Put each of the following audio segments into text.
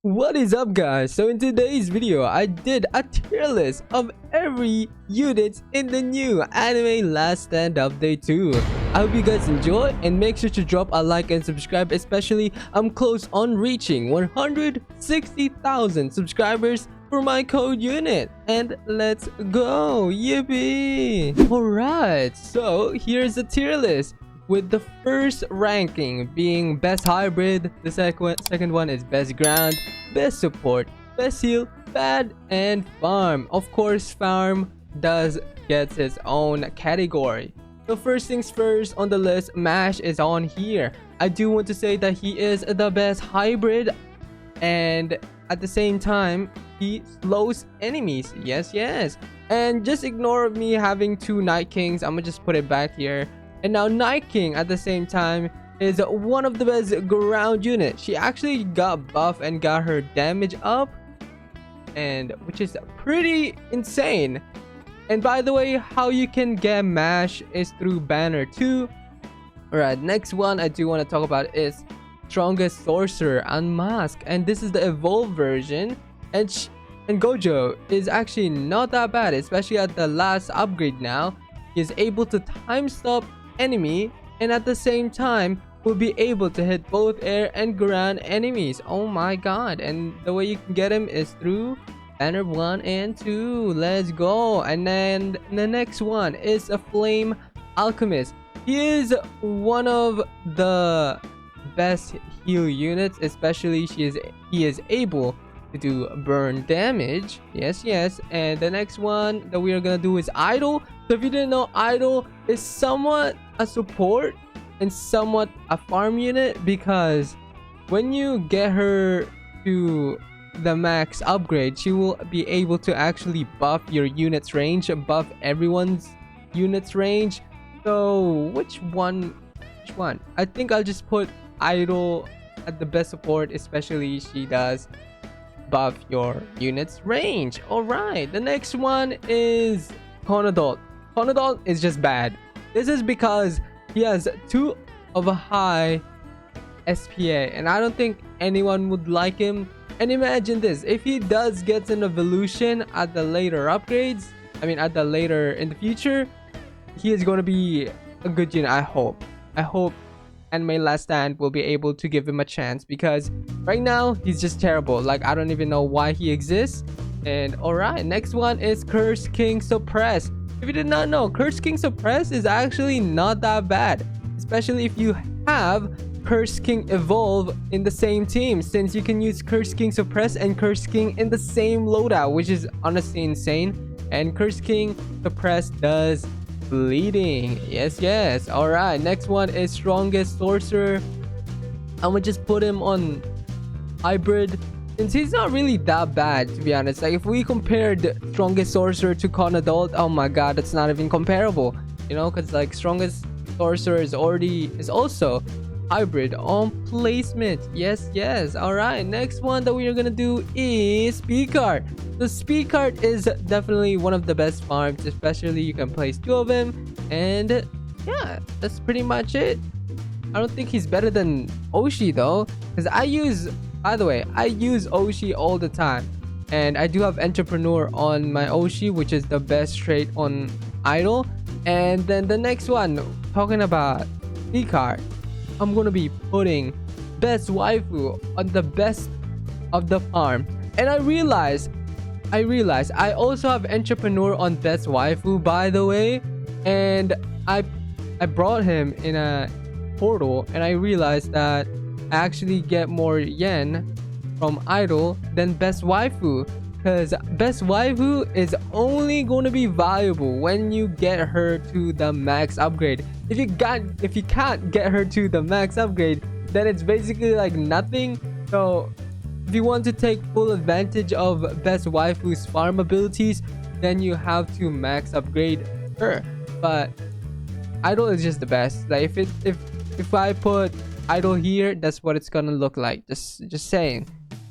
What is up, guys? So in today's video I did a tier list of every unit in the new anime Last Stand update 2. I hope you guys enjoy and make sure to drop a like and subscribe, especially I'm close on reaching 160,000 subscribers for my code unit, and let's go. Yippee! Alright, so here's the tier list, with the first ranking being best hybrid, the second one is best ground, best support, best heal, bad, and farm. Of course, farm does get its own category. So first things first on the list, Mash is on here. I do want to say that he is the best hybrid, and at the same time he slows enemies. Yes, and just ignore me having two Night Kings. I'm gonna just put it back here. And now Night King at the same time is one of the best ground units. She actually got buff and got her damage up, and which is pretty insane. And by the way, how you can get Mash is through banner 2. Alright, next one I do want to talk about is strongest sorcerer Unmask, and this is the evolved version. And Gojo is actually not that bad, especially at the last upgrade. Now he is able to time stop enemy, and at the same time will be able to hit both air and ground enemies. Oh my god. And the way you can get him is through banner 1 and 2. Let's go. And then the next one is a flame alchemist. He is one of the best heal units, especially he is able to do burn damage. Yes. And the next one that we are gonna do is idol. So if you didn't know, idol is somewhat a support and somewhat a farm unit, because when you get her to the max upgrade, she will be able to actually buff your unit's range, buff everyone's unit's range. So which one? I think I'll just put idol at the best support, especially she does buff your unit's range. All right, the next one is Conadult. Conadult is just bad. This is because he has 2 of a high SPA, and I don't think anyone would like him. And imagine this, if he does get an evolution at the later upgrades, at the later in the future, he is going to be a good unit. I hope Anime Last Stand will be able to give him a chance, because right now he's just terrible. Like, I don't even know why he exists. And alright, next one is Curse King Suppress. If you did not know, Curse King Suppress is actually not that bad, especially if you have Curse King Evolve in the same team, since you can use Curse King Suppress and Curse King in the same loadout, which is honestly insane. And Curse King Suppress does bleeding. Yes. All right, next one is strongest sorcerer. I'm gonna just put him on hybrid, since he's not really that bad, to be honest. Like, if we compared strongest sorcerer to Conadult, oh my god, it's not even comparable, because like strongest sorcerer is also hybrid on placement. Yes. All right, next one that we are gonna do is speed card. The speed card is definitely one of the best farms, especially you can place 2 of them. And yeah, that's pretty much it. I don't think he's better than Oshi though, because by the way, I use Oshi all the time, and I do have entrepreneur on my Oshi, which is the best trait on idol. And then the next one, talking about speed card, I'm gonna be putting best waifu on the best of the farm. And I realized I also have entrepreneur on best waifu, by the way. And I brought him in a portal, and I realized that I actually get more yen from idol than best waifu, because best waifu is only going to be valuable when you get her to the max upgrade. If you can't get her to the max upgrade, then it's basically like nothing. So if you want to take full advantage of best waifu's farm abilities, then you have to max upgrade her. But idol is just the best. Like, if I put idol here, that's what it's gonna look like. Just saying.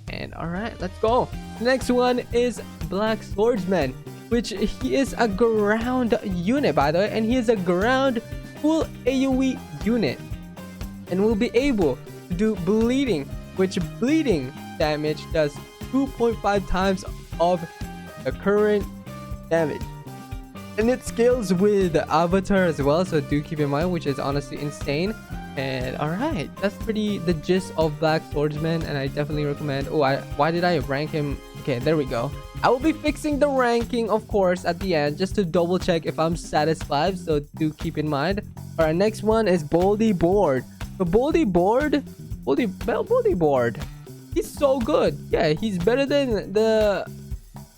And alright, let's go. Next one is Black Swordsman, which he is a ground unit, by the way, and he is a ground full AoE unit, and will be able to do bleeding which bleeding damage does 2.5 times of the current damage. And it scales with Avatar as well, so do keep in mind, which is honestly insane. And alright, that's pretty the gist of Black Swordsman, and I definitely recommend. Why did I rank him? Okay, there we go. I will be fixing the ranking, of course, at the end, just to double check if I'm satisfied, so do keep in mind. Alright, next one is Boldy Board. The Boldy Board, he's so good. Yeah, he's better than the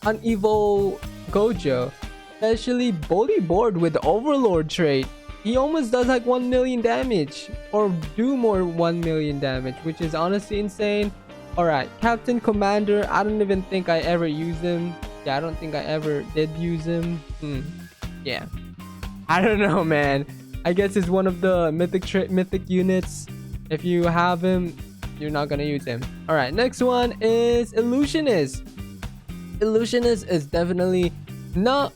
Unevo Gojo. Especially Boldy Board with the Overlord trait. He almost does like 1 million damage, or do more 1 million damage, which is honestly insane. Alright, Captain Commander, I don't even think I ever used him. Yeah, I don't think I ever did use him. Yeah, I don't know, man. I guess it's one of the mythic units. If you have him, you're not gonna use him. Alright, next one is Illusionist. Illusionist is definitely not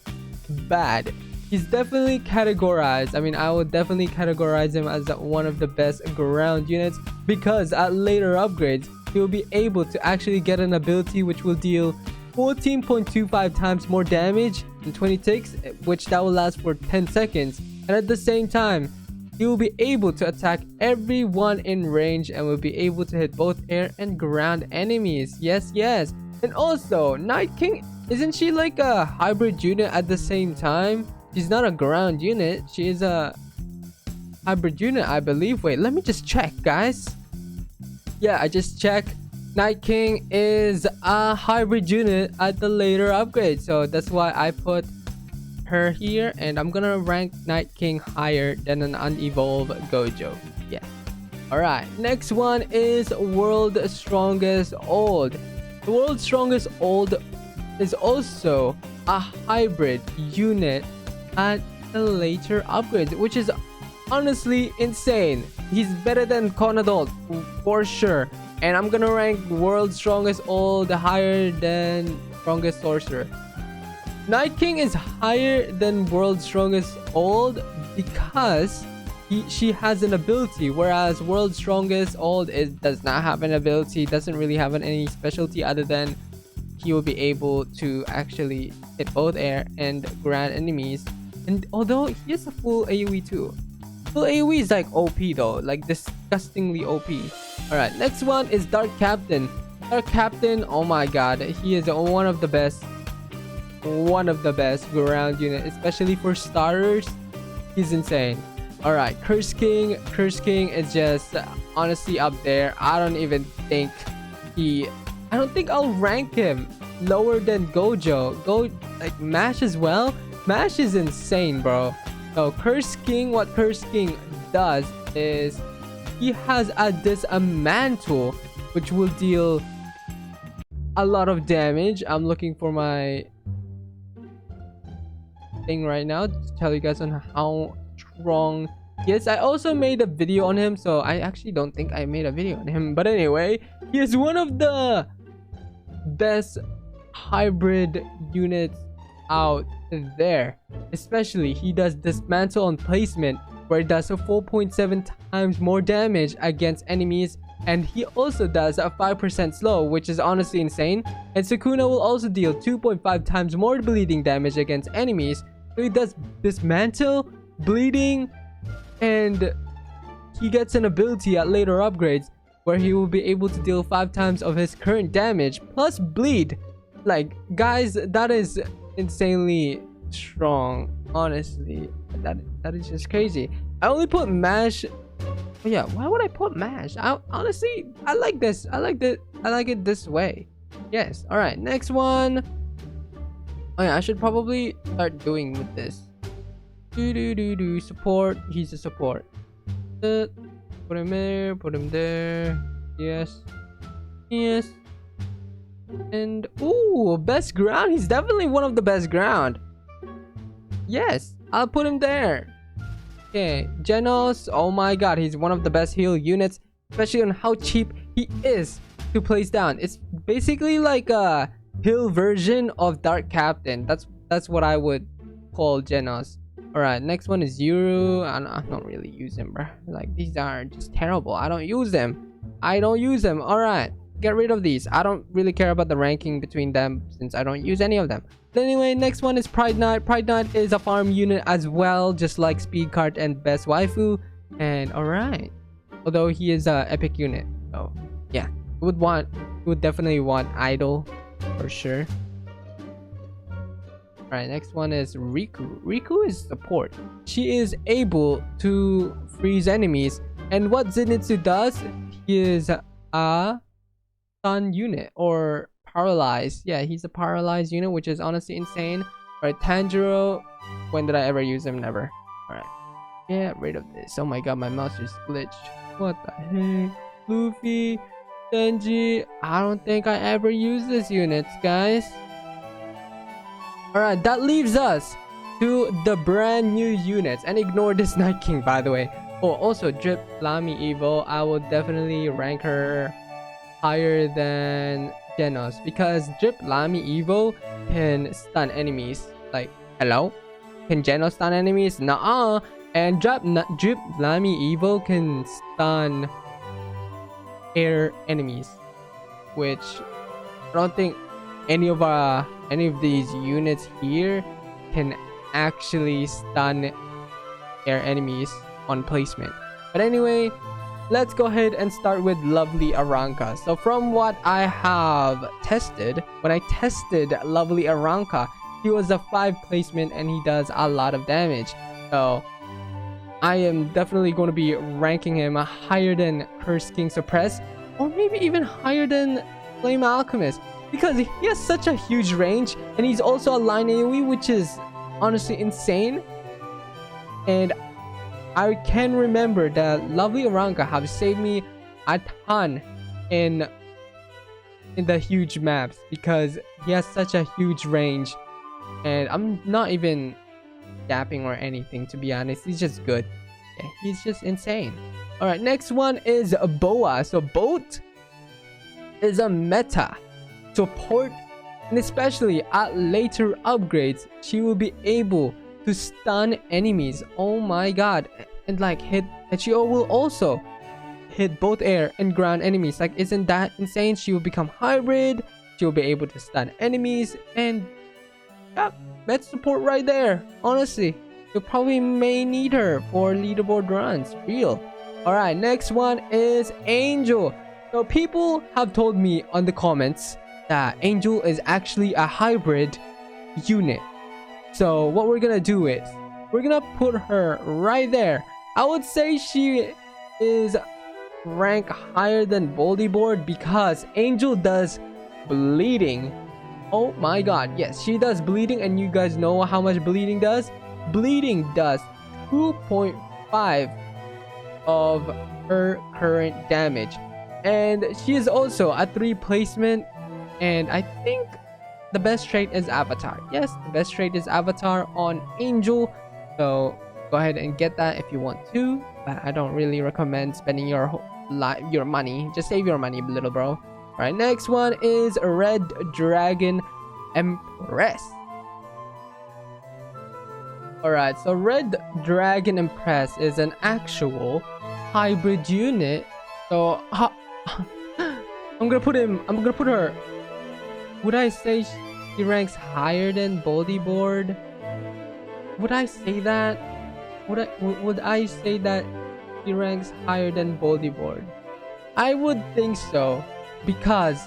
bad. He's definitely categorized. I mean, I would definitely categorize him as one of the best ground units, because at later upgrades he will be able to actually get an ability which will deal 14.25 times more damage in 20 ticks, which that will last for 10 seconds. And at the same time, he will be able to attack everyone in range and will be able to hit both air and ground enemies. Yes. And also, Night King, isn't she like a hybrid unit at the same time? She's not a ground unit. She is a hybrid unit, I believe. Wait, let me just check, guys. Yeah, I just checked. Night King is a hybrid unit at the later upgrade. So that's why I put her here. And I'm gonna rank Night King higher than an unevolved Gojo. Yeah. Alright, next one is World's Strongest Old. The World's Strongest Old is also a hybrid unit at the later upgrades, which is honestly insane. He's better than Conadult for sure, and I'm gonna rank World's Strongest Old higher than Strongest Sorcerer. Night King is higher than World's Strongest Old because she has an ability, whereas World's Strongest Old does not have an ability, doesn't really have any specialty other than he will be able to actually hit both air and ground enemies. And although he has a full AoE too. Full AoE is like OP though, like disgustingly OP. Alright, next one is Dark Captain. Dark Captain, oh my god, he is one of the best ground unit, especially for starters. He's insane. Alright, Curse King is just honestly up there. I don't think I'll rank him lower than Gojo. Like Mash as well. Mash is insane, bro. So Curse King, what Curse King does is he has a Dismantle, which will deal a lot of damage. I'm looking for my thing right now to tell you guys on how strong he is. I also made a video on him, so I actually don't think I made a video on him. But anyway, he is one of the best hybrid units out there. Especially he does Dismantle on placement, where it does a 4.7 times more damage against enemies, and he also does a 5% slow, which is honestly insane. And Sukuna will also deal 2.5 times more bleeding damage against enemies. So he does Dismantle, bleeding, and he gets an ability at later upgrades where he will be able to deal 5 times of his current damage plus bleed. Like, guys, that is insanely strong. Honestly, that is just crazy. I only put Mash. Oh yeah, why would I put Mash? Honestly, I like this. I like it this way. Yes. All right, next one. Oh yeah, I should probably start doing with this. Support. He's a support. Put him there. Put him there. Yes. And ooh, best ground. He's definitely one of the best ground. Yes, I'll put him there. Okay, Genos. Oh my god, he's one of the best heal units, especially on how cheap he is to place down. It's basically like a heal version of Dark Captain. That's what I would call Genos. Alright, next one is Yuru. I don't really use him, bro. Like, these are just terrible. I don't use them. I don't use them. All right, get rid of these. I don't really care about the ranking between them since I don't use any of them. But anyway, next one is Pride Knight. Pride Knight is a farm unit as well, just like Speed Cart and Best Waifu. And all right, although he is a epic unit, so yeah, would definitely want Idol for sure. Alright, next one is Riku. Riku is support. She is able to freeze enemies. And what Zenitsu does, he is a stun unit or paralyzed. Yeah, he's a paralyzed unit, which is honestly insane. Alright, Tanjiro. When did I ever use him? Never. Alright. Get rid of this. Oh my god, my mouse just glitched. What the heck? Luffy, Denji. I don't think I ever use this units, guys. Alright, that leaves us to the brand new units. And ignore this Night King, by the way. Oh, also, Drip Lamy Evo. I will definitely rank her higher than Genos. Because Drip Lamy Evo can stun enemies. Like, hello? Can Genos stun enemies? Nuh-uh. And Drip Lamy Evo can stun air enemies. Which I don't think any of these units here can actually stun air enemies on placement. But anyway, let's go ahead and start with Lovely Arrancar. So from what I have tested, when I tested Lovely Arrancar, he was a 5 placement and he does a lot of damage. So I am definitely going to be ranking him higher than Curse King Suppress, or maybe even higher than Flame Alchemist, because he has such a huge range and he's also a line AoE, which is honestly insane. And I can remember that Lovely Arrancar have saved me a ton in the huge maps because he has such a huge range. And I'm not even dapping or anything, to be honest. He's just good. Yeah, he's just insane. Alright, next one is Boa. So Boat is a meta support, and especially at later upgrades, she will be able to stun enemies. Oh my god. And like and she will also hit both air and ground enemies. Like, isn't that insane? She will become hybrid, she will be able to stun enemies, and yeah, meta support right there. Honestly, you probably may need her for leaderboard runs. Real. Alright, next one is Angel. So people have told me on the comments that Angel is actually a hybrid unit. So what we're gonna do is we're gonna put her right there. I would say she is rank higher than Bodyboard because Angel does bleeding. Oh my god, yes, she does bleeding, and you guys know how much bleeding does. Bleeding does 2.5 of her current damage, and she is also a 3 placement. And I think the best trait is Avatar. Yes, the best trait is Avatar on Angel. So go ahead and get that if you want to. But I don't really recommend spending your money. Just save your money, little bro. Alright, next one is Red Dragon Empress. Alright, so Red Dragon Empress is an actual hybrid unit. So I'm gonna put her. Would I say she ranks higher than Bodyboard? Would I say that? Would I say that she ranks higher than Bodyboard? I would think so, because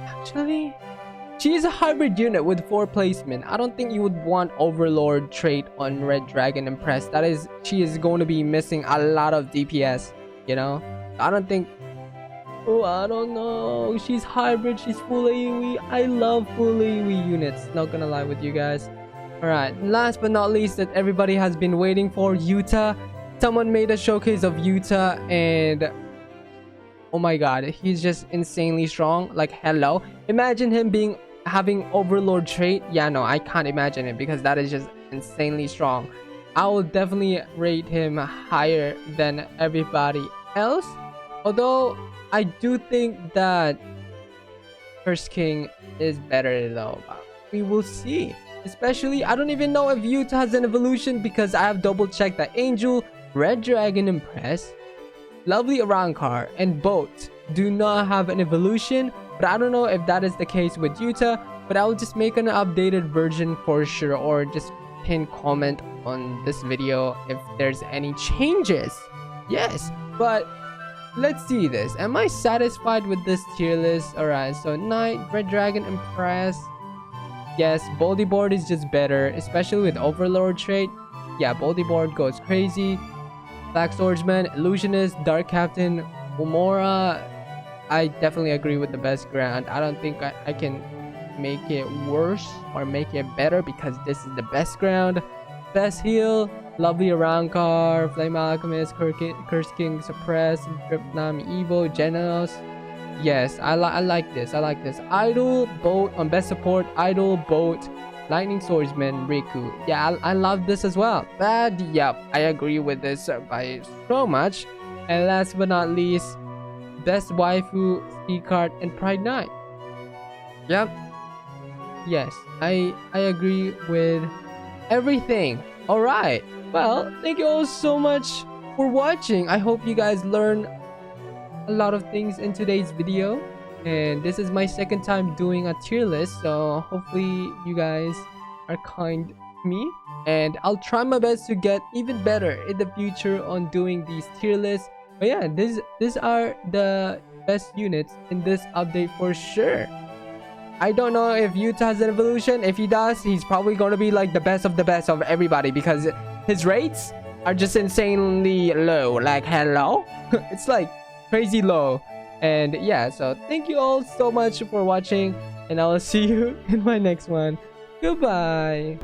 actually she is a hybrid unit with 4 placement. I don't think you would want Overlord trait on Red Dragon Empress. She is going to be missing a lot of DPS, you know? I don't think. Oh, I don't know. She's hybrid. She's full AoE. I love full AoE units. Not gonna lie with you guys. Alright, last but not least that everybody has been waiting for, Yuta. Someone made a showcase of Yuta, and oh my god, he's just insanely strong. Like, hello. Imagine him having Overlord trait. Yeah, no, I can't imagine it because that is just insanely strong. I will definitely rate him higher than everybody else. Although I do think that Curse King is better though. We will see. Especially, I don't even know if Yuta has an evolution because I have double checked that Angel, Red Dragon Empress, Lovely Arrancar and Boat do not have an evolution, but I don't know if that is the case with Yuta, but I'll just make an updated version for sure, or just pin comment on this video if there's any changes. Yes, but let's see this. Am I satisfied with this tier list? Alright, so Knight, Red Dragon Empress. Yes, Boldy Board is just better, especially with Overlord trait. Yeah, Boldy Board goes crazy. Black Swordsman, Illusionist, Dark Captain, Umora. I definitely agree with the best ground. I don't think I can make it worse or make it better because this is the best ground. Best heal, Lovely Arrancar, Flame Alchemist, Curse King, Suppress, Dripnam, Evo, Genos. Yes, I like this. I like this. Idol, Boat on best support. Idol, Boat, Lightning Swordsman, Riku. Yeah, I love this as well. But yep, I agree with this by so much. And last but not least, best waifu, speed card, and Pride Knight. Yep. Yes, I agree with everything. All right. Well, thank you all so much for watching. I hope you guys learned a lot of things in today's video, and this is my second time doing a tier list, so hopefully you guys are kind to me, and I'll try my best to get even better in the future on doing these tier lists. But yeah, these are the best units in this update for sure. I don't know if Yuta has an evolution. If he does, he's probably going to be like the best of everybody because his rates are just insanely low. Like, hello? It's like crazy low. And yeah, so thank you all so much for watching, and I will see you in my next one. Goodbye.